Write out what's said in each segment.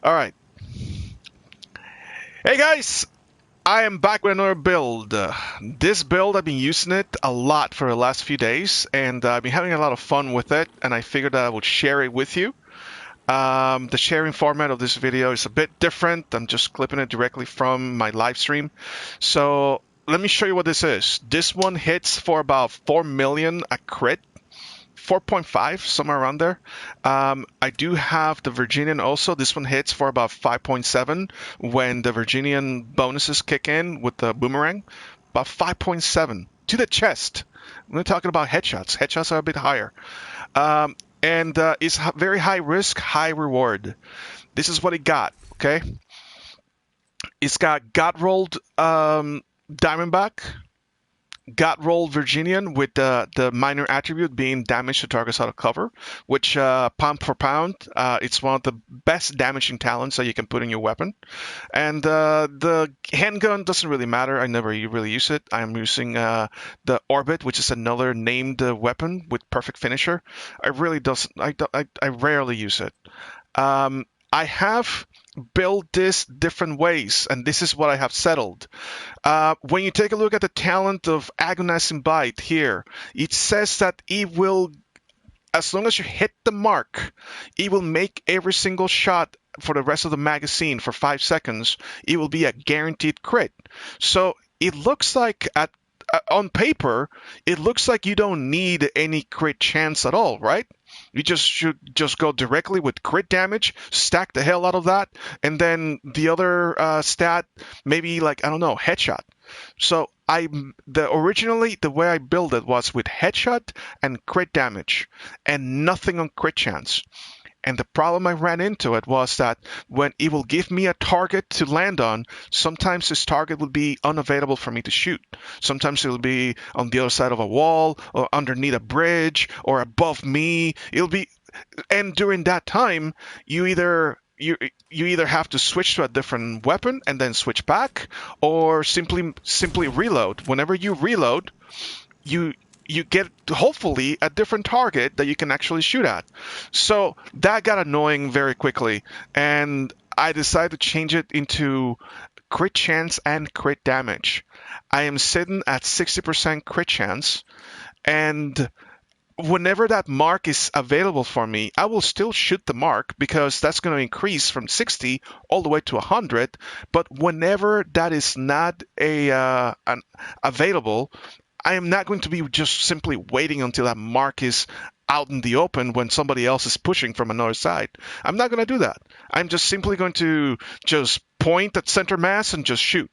All right. Hey guys, I am back with another build. This build, I've been using it a lot for the last few days, and I've been having a lot of fun with it, and I figured I would share it with you. The sharing format of this video is a bit different. I'm just clipping it directly from my live stream. So let me show you what this is. This one hits for about 4 million a crit. 4.5, somewhere around there. I do have the Virginian also. This one hits for about 5.7 when the Virginian bonuses kick in with the boomerang. About 5.7 to the chest. We're talking about headshots. Headshots are a bit higher. And it's very high risk, high reward. This is what it got, okay? It's got God rolled Diamondback, got rolled Virginian with the minor attribute being damage to targets out of cover, which pound for pound, it's one of the best damaging talents that you can put in your weapon. And the handgun doesn't really matter. I never really use it. I'm using the Orbit, which is another named weapon with perfect finisher. I really doesn't. I rarely use it. I have built this different ways, and this is what I have settled. When you take a look at the talent of Agonizing Bite here, it says that it will, as long as you hit the mark, it will make every single shot for the rest of the magazine for 5 seconds. It will be a guaranteed crit. So it looks like on paper, it looks like you don't need any crit chance at all, right? You should just go directly with crit damage, stack the hell out of that, and then the other stat, maybe like, I don't know, headshot. So originally the way I built it was with headshot and crit damage, and nothing on crit chance. And the problem I ran into it was that when it will give me a target to land on, sometimes this target will be unavailable for me to shoot. Sometimes it will be on the other side of a wall or underneath a bridge or above me. And during that time, you either have to switch to a different weapon and then switch back, or simply reload. Whenever you reload, you get hopefully a different target that you can actually shoot at. So that got annoying very quickly, and I decided to change it into crit chance and crit damage. I am sitting at 60% crit chance, and whenever that mark is available for me, I will still shoot the mark because that's going to increase from 60 all the way to 100. But whenever that is not available, I am not going to be just simply waiting until that mark is out in the open when somebody else is pushing from another side. I'm not going to do that. I'm just simply going to just point at center mass and just shoot.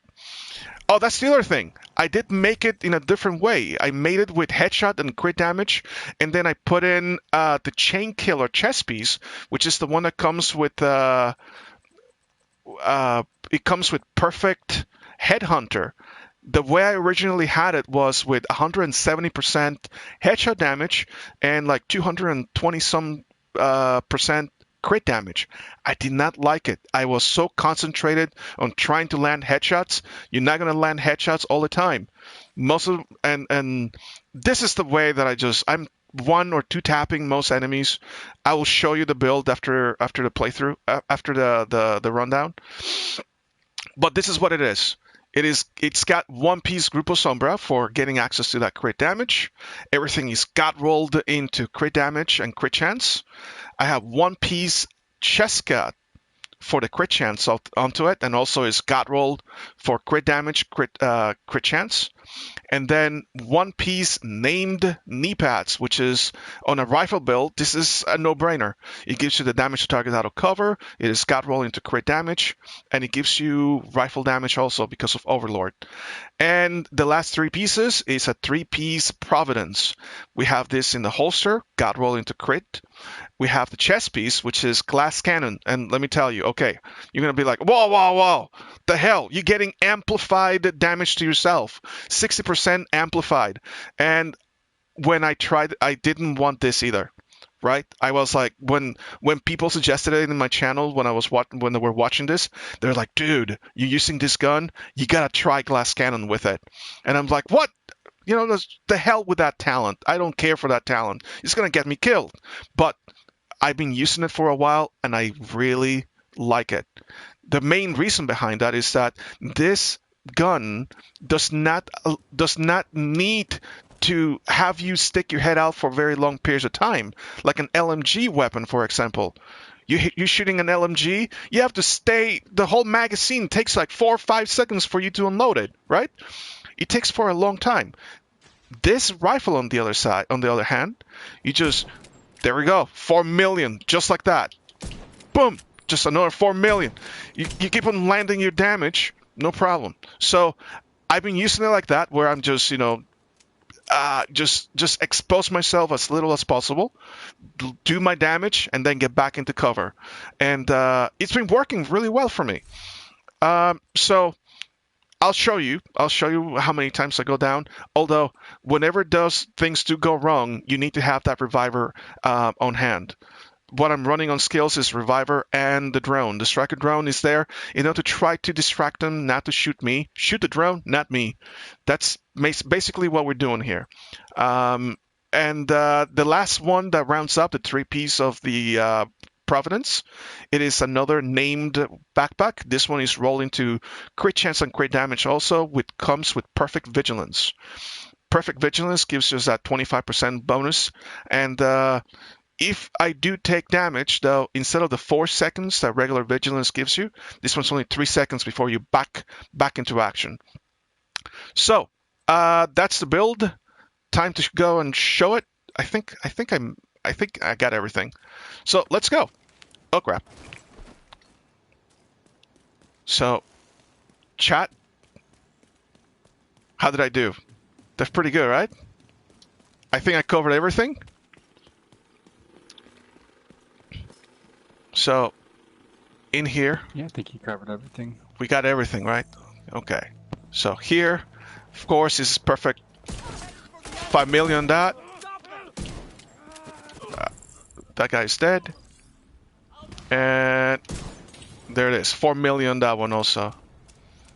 Oh, that's the other thing. I did make it in a different way. I made it with headshot and crit damage, and then I put in the chain killer chest piece, which is the one that comes with it comes with perfect headhunter. The way I originally had it was with 170% headshot damage and like 220 some percent crit damage. I did not like it. I was so concentrated on trying to land headshots. You're not going to land headshots all the time. And this is the way that I'm one or two tapping most enemies. I will show you the build after the playthrough, after the rundown. But this is what it is. It's got one piece Grupo Sombra for getting access to that crit damage. Everything is got rolled into crit damage and crit chance. I have one piece Cheska for the crit chance onto it, and also is got rolled for crit damage, crit chance. And then one piece named knee pads, which is on a rifle build. This is a no-brainer. It gives you the damage to target out of cover. It is got roll into crit damage, and it gives you rifle damage also because of Overlord. And the last three pieces is a three-piece Providence. We have this in the holster, got roll into crit. We have the chest piece, which is glass cannon. And let me tell you, okay, you're going to be like, whoa, whoa, whoa, the hell? You're getting amplified damage to yourself, 60% amplified. And when I tried, I didn't want this either, right? I was like, when people suggested it in my channel, when they were watching this, they're like, dude, you're using this gun? You got to try glass cannon with it. And I'm like, what? The hell with that talent. I don't care for that talent. It's going to get me killed. But I've been using it for a while, and I really, like it. The main reason behind that is that this gun does not need to have you stick your head out for very long periods of time, like an LMG weapon, for example. You're shooting an LMG, you have to stay. The whole magazine takes like 4 or 5 seconds for you to unload it, right? It takes for a long time. This rifle, on the other hand, you just, there we go, 4 million, just like that. Boom, just another 4 million. You keep on landing your damage, no problem. So I've been using it like that, where I'm just, just expose myself as little as possible, do my damage, and then get back into cover. And it's been working really well for me. So I'll show you how many times I go down. Although whenever things do go wrong, you need to have that reviver on hand. What I'm running on skills is reviver and the drone. The striker drone is there, to try to distract them, not to shoot me. Shoot the drone, not me. That's basically what we're doing here. And the last one that rounds up the 3-piece of the Providence, it is another named backpack. This one is rolling to crit chance and crit damage also, which comes with perfect vigilance. Perfect vigilance gives us that 25% bonus. And if I do take damage, though, instead of the 4 seconds that regular vigilance gives you, this one's only 3 seconds before you back into action. So that's the build. Time to go and show it. I think I got everything. So let's go. Oh crap. So, chat. How did I do? That's pretty good, right? I think I covered everything. So, in here. Yeah, I think you covered everything. We got everything, right? Okay. So here, of course, this is perfect. 5 million that. That guy's dead. And there it is. 4 million that one also.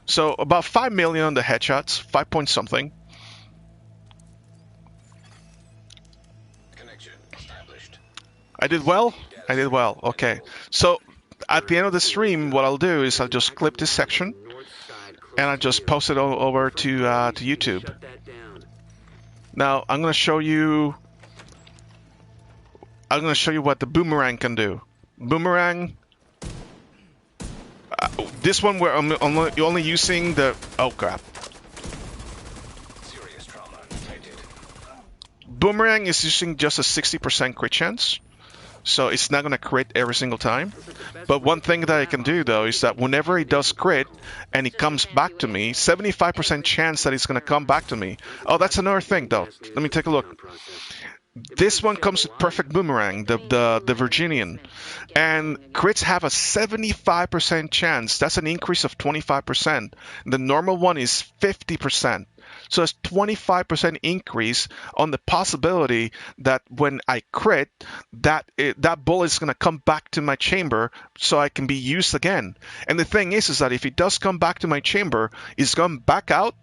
So about 5 million on the headshots. 5 point something. Connection established. I did well? I did well. Okay. So at the end of the stream, what I'll do is I'll just clip this section and I'll just post it over to YouTube. Now I'm going to show you what the boomerang can do. Boomerang. This one where I'm only using the. Oh crap. Serious trauma detected. Boomerang is using just a 60% crit chance, so it's not going to crit every single time. But one thing that I can do though is that whenever it does crit and it comes back to me, 75% chance that it's going to come back to me. Oh, that's another thing though. Let me take a look. This one comes with perfect boomerang, the Virginian, and crits have a 75% chance. That's an increase of 25%. The normal one is 50%. So it's 25% increase on the possibility that when I crit, that bullet is going to come back to my chamber so I can be used again. And the thing is that if it does come back to my chamber, it's going back out.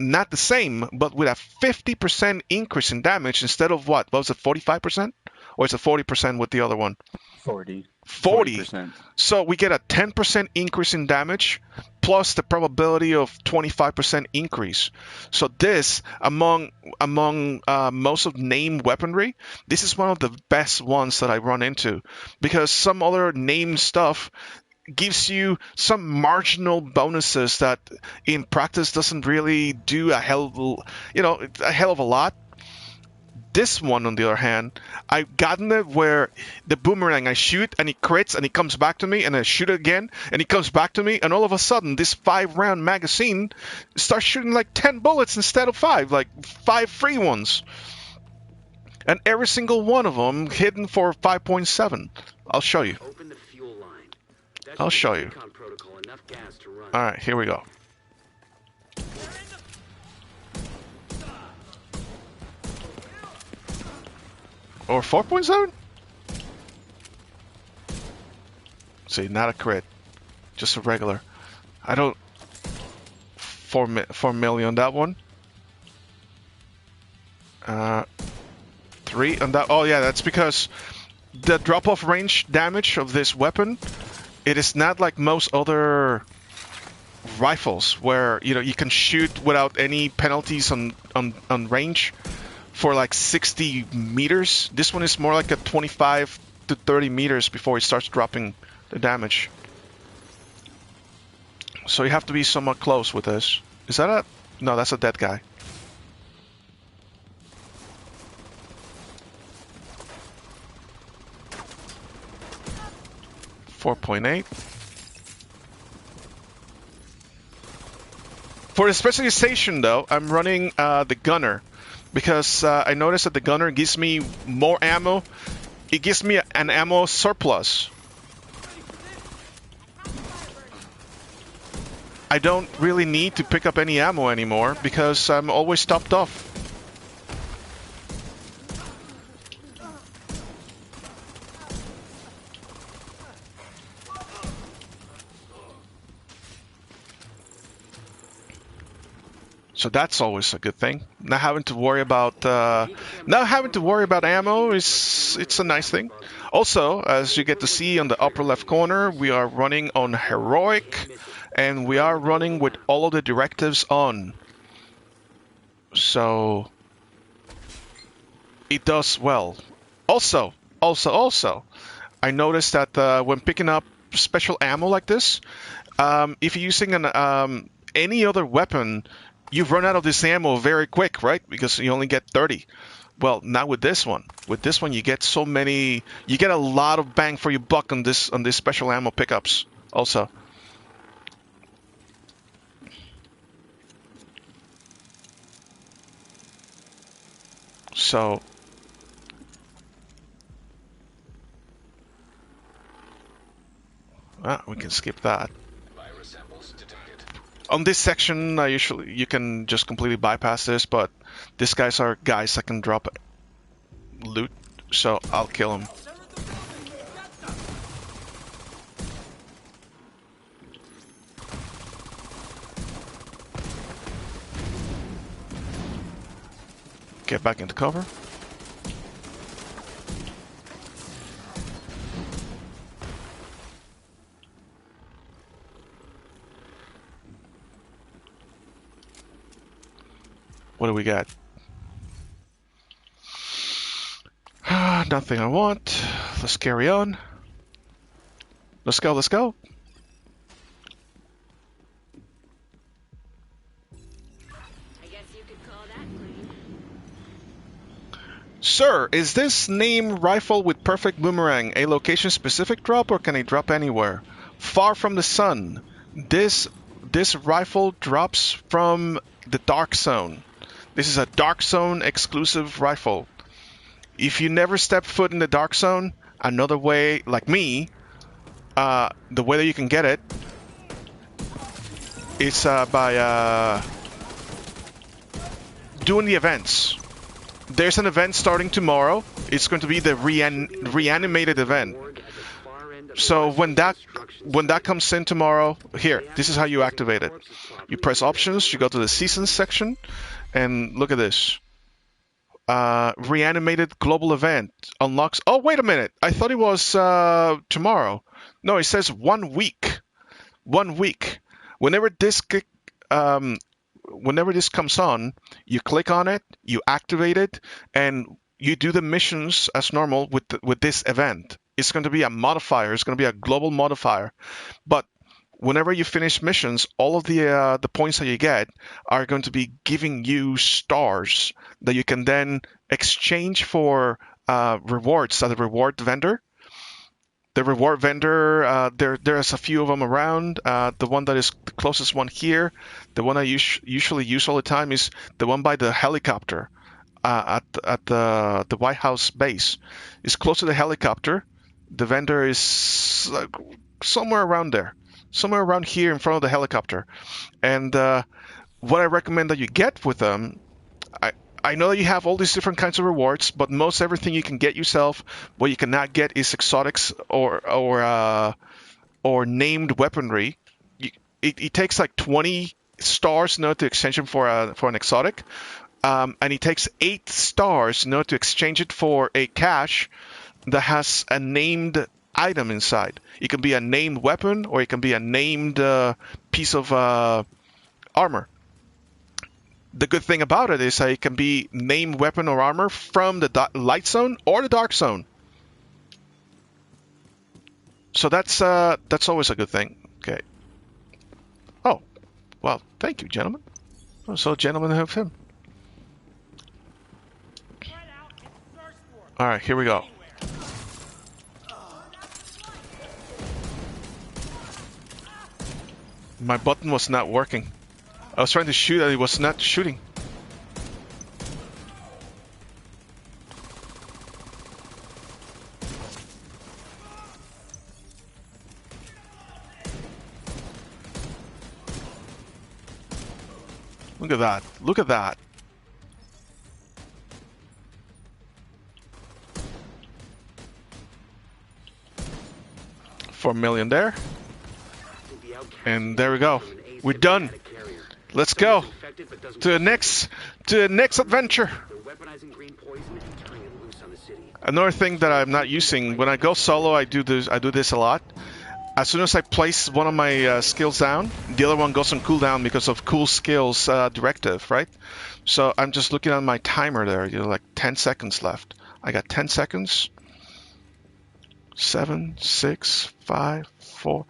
Not the same, but with a 50% increase in damage instead of what? What was it, 45%? Or is it 40% with the other one? 40. 40%. So we get a 10% increase in damage plus the probability of 25% increase. So this, among most of named weaponry, this is one of the best ones that I run into. Because some other named stuff gives you some marginal bonuses that in practice doesn't really do a hell of a lot. This one, on the other hand, I've gotten it where the boomerang, I shoot and it crits and it comes back to me, and I shoot it again and it comes back to me, and all of a sudden this 5-round magazine starts shooting like 10 bullets instead of 5, like 5 free ones. And every single one of them hidden for 5.7. I'll show you. I'll show you. Alright, here we go. Or 4.7? See, not a crit. Just a regular. I don't... 4 million on that one. 3 on that. Oh yeah, that's because the drop-off range damage of this weapon It is not like most other rifles where you can shoot without any penalties on range for like 60 meters. This one is more like a 25 to 30 meters before it starts dropping the damage. So you have to be somewhat close with this. Is that a... No, that's a dead guy. .8. For the specialization, though, I'm running the gunner because I noticed that the gunner gives me more ammo. It gives me an ammo surplus. I don't really need to pick up any ammo anymore because I'm always topped off. So that's always a good thing. Not having to worry about ammo it's a nice thing. Also, as you get to see on the upper left corner, we are running on heroic, and we are running with all of the directives on. So it does well. Also, I noticed that when picking up special ammo like this, if you're using any other weapon, you've run out of this ammo very quick, right? Because you only get 30. Well, not with this one. With this one, you get so many. You get a lot of bang for your buck on this special ammo pickups. Also. So. We can skip that. On this section, you can just completely bypass this, but these guys are guys that can drop loot, so I'll kill them. Get back into cover. What do we got? Nothing I want. Let's carry on. Let's go, let's go. I guess you could call that clean. Sir, is this name rifle with perfect boomerang a location-specific drop, or can it drop anywhere? Far from the sun. This rifle drops from the dark zone. This is a dark zone exclusive rifle. If you never step foot in the dark zone, another way, like me, the way that you can get it is by doing the events. There's an event starting tomorrow. It's going to be the reanimated event. So when that comes in tomorrow, here, this is how you activate it. You press options, you go to the seasons section, and look at this. Reanimated global event unlocks. Oh, wait a minute. I thought it was tomorrow. No, it says 1 week. 1 week. Whenever this comes on, you click on it, you activate it, and you do the missions as normal with this event. It's going to be a modifier. It's going to be a global modifier. But whenever you finish missions, all of the points that you get are going to be giving you stars that you can then exchange for rewards at the reward vendor. The reward vendor, there's a few of them around. The one that is the closest one here, the one I usually use all the time, is the one by the helicopter at the White House base. It's close to the helicopter. The vendor is somewhere around there. Somewhere around here in front of the helicopter. And what I recommend that you get with them, I know that you have all these different kinds of rewards, but most everything you can get yourself. What you cannot get is exotics or named weaponry. It takes like 20 stars in order to exchange them for an exotic, and it takes 8 stars in order to exchange it for a cache that has a named item inside. It can be a named weapon, or it can be a named piece of armor. The good thing about it is that it can be named weapon or armor from the light zone or the dark zone. So that's always a good thing. Okay. Oh, well, thank you, gentlemen. Oh, so gentlemen have him. All right, here we go. My button was not working. I was trying to shoot and it was not shooting. Look at that. Look at that. $4 million there. And there we go. We're done. Let's go to the next adventure. Another thing that I'm not using when I go solo, I do this a lot. As soon as I place one of my skills down, the other one goes on cooldown because of cool skills directive, right? So I'm just looking at my timer there. Like 10 seconds left. I got 10 seconds. 7, 6, 5, 4,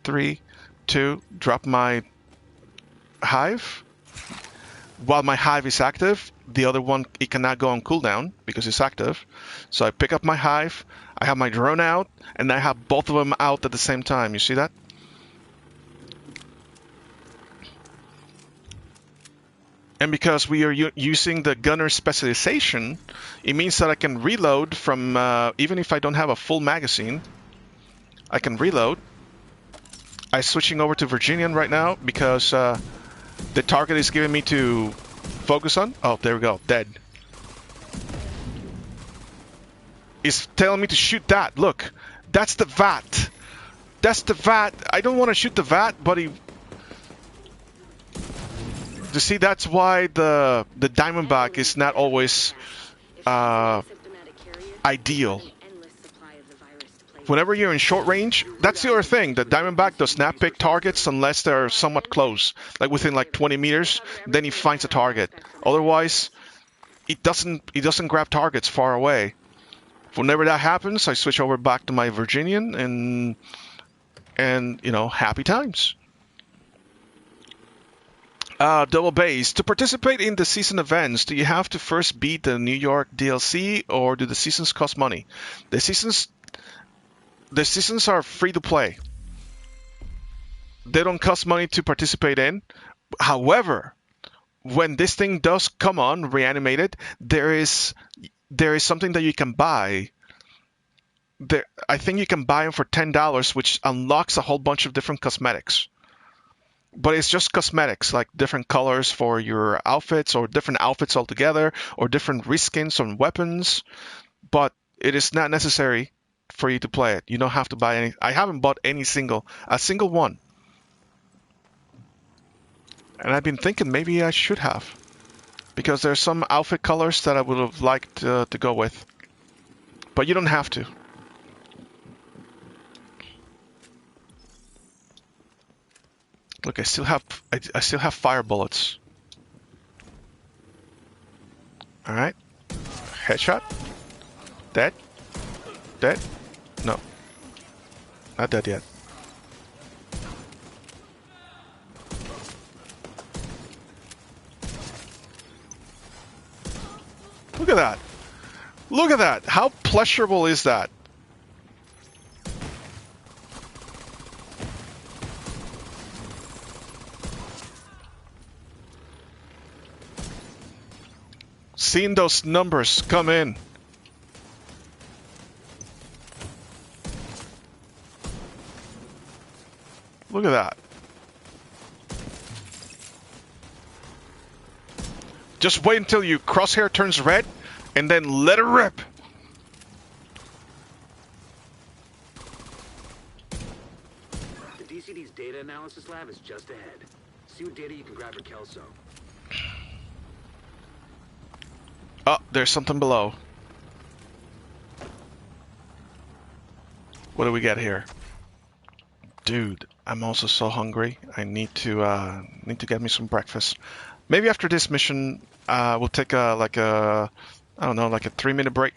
3, 2. Drop my hive. While my hive is active, the other one, it cannot go on cooldown because it's active. So I pick up my hive, I have my drone out, and I have both of them out at the same time. You see that? And because we are using the gunner specialization, it means that I can reload from, even if I don't have a full magazine, I can reload. I'm switching over to Virginian right now because the target is giving me to focus on. Oh, there we go. Dead. It's telling me to shoot that. Look, that's the VAT. That's the VAT. I don't want to shoot the VAT, but he... You see, that's why the Diamondback is not always ideal. Whenever you're in short range, that's the other thing. The Diamondback does not pick targets unless they're somewhat close, like within like 20 meters. Then he finds a target. Otherwise, it doesn't grab targets far away. Whenever that happens, I switch over back to my Virginian, and you know, happy times. Double base. To participate in the season events, do you have to first beat the New York DLC, or do the seasons cost money? The seasons are free to play. They don't cost money to participate in. However, when this thing does come on, reanimated, there is something that you can buy. I think you can buy them for $10, which unlocks a whole bunch of different cosmetics. But it's just cosmetics, like different colors for your outfits, or different outfits altogether, or different reskins on weapons. But it is not necessary for you to play it. You don't have to buy any. I haven't bought a single one. And I've been thinking maybe I should have, because there's some outfit colors that I would have liked to go with. But you don't have to. Look, I still have fire bullets. All right, headshot. Dead. Dead. No, not dead yet. Look at that. Look at that. How pleasurable is that? Seeing those numbers come in. Look at that. Just wait until your crosshair turns red, and then let it rip. The DCD's data analysis lab is just ahead. See what data you can grab for Kelso. Oh, there's something below. What do we get here? Dude, I'm also so hungry. I need to get me some breakfast. Maybe after this mission, we'll take like a 3-minute break,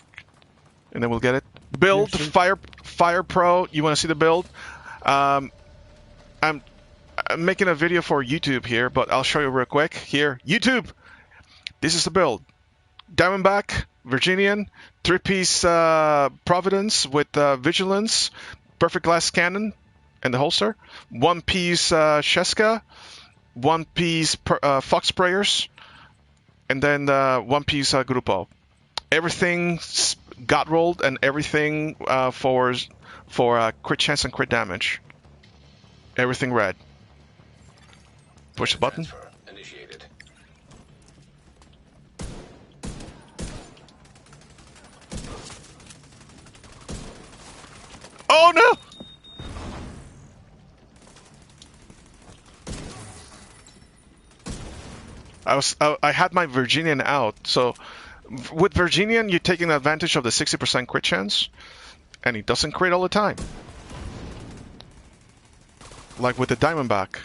and then we'll get it. Build Yeah, sure. Fire Pro. You want to see the build? I'm making a video for YouTube here, but I'll show you real quick. Here, YouTube. This is the build. Diamondback, Virginian, 3-piece Providence with Vigilance, perfect glass cannon and the holster, 1-piece Sheska, 1-piece Fox Sprayers, and then 1-piece Grupo. Everything got rolled and everything for crit chance and crit damage. Everything red. Push the button. Initiated. Oh no! I had my Virginian out, so with Virginian you're taking advantage of the 60% crit chance, and it doesn't crit all the time. Like with the Diamondback.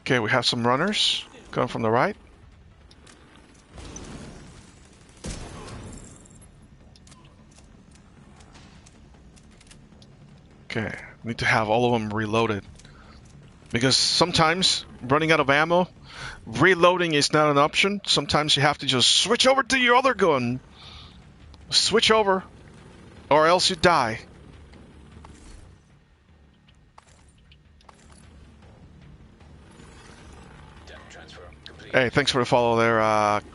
Okay, we have some runners coming from the right. Okay, need to have all of them reloaded. Because sometimes, running out of ammo, reloading is not an option. Sometimes you have to just switch over to your other gun. Switch over, or else you die. Transfer complete. Hey, thanks for the follow there,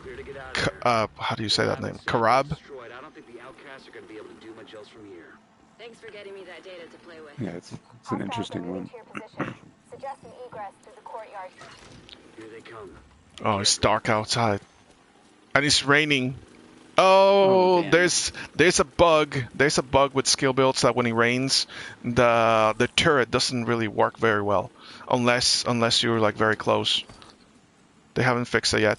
Clear to get out of here. how do you say that name? Karab? Destroyed. I don't think the outcasts are going to be able to do much else from here. Thanks for getting me that data to play with. Yeah, it's an interesting one. Suggest an egress through the courtyard. Here they come. Oh, it's dark outside. And it's raining. Oh, damn. there's a bug. There's a bug with skill builds that when it rains, the turret doesn't really work very well. Unless you're like very close. They haven't fixed it yet.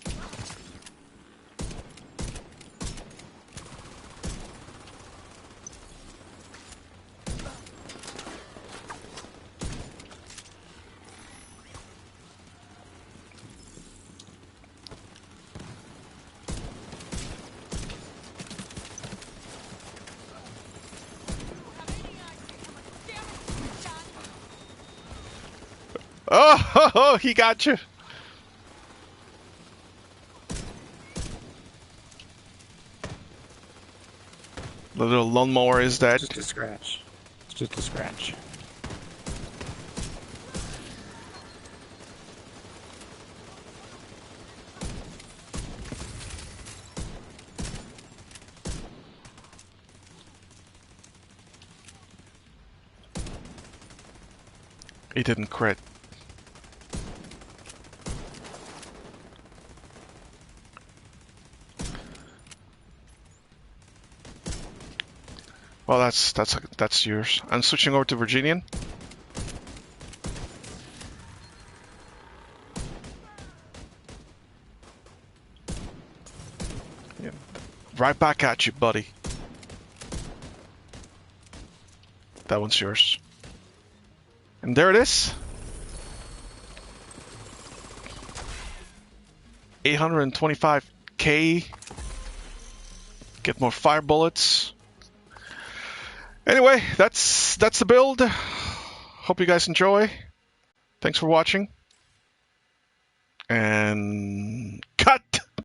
Oh, he got you. The little lawnmower is dead. Just a scratch. It's just a scratch. He didn't crit. Well, that's yours. I'm switching over to Virginian. Yeah. Right back at you, buddy. That one's yours. And there it is. 825k. Get more fire bullets. Anyway, that's the build. Hope you guys enjoy. Thanks for watching. And cut!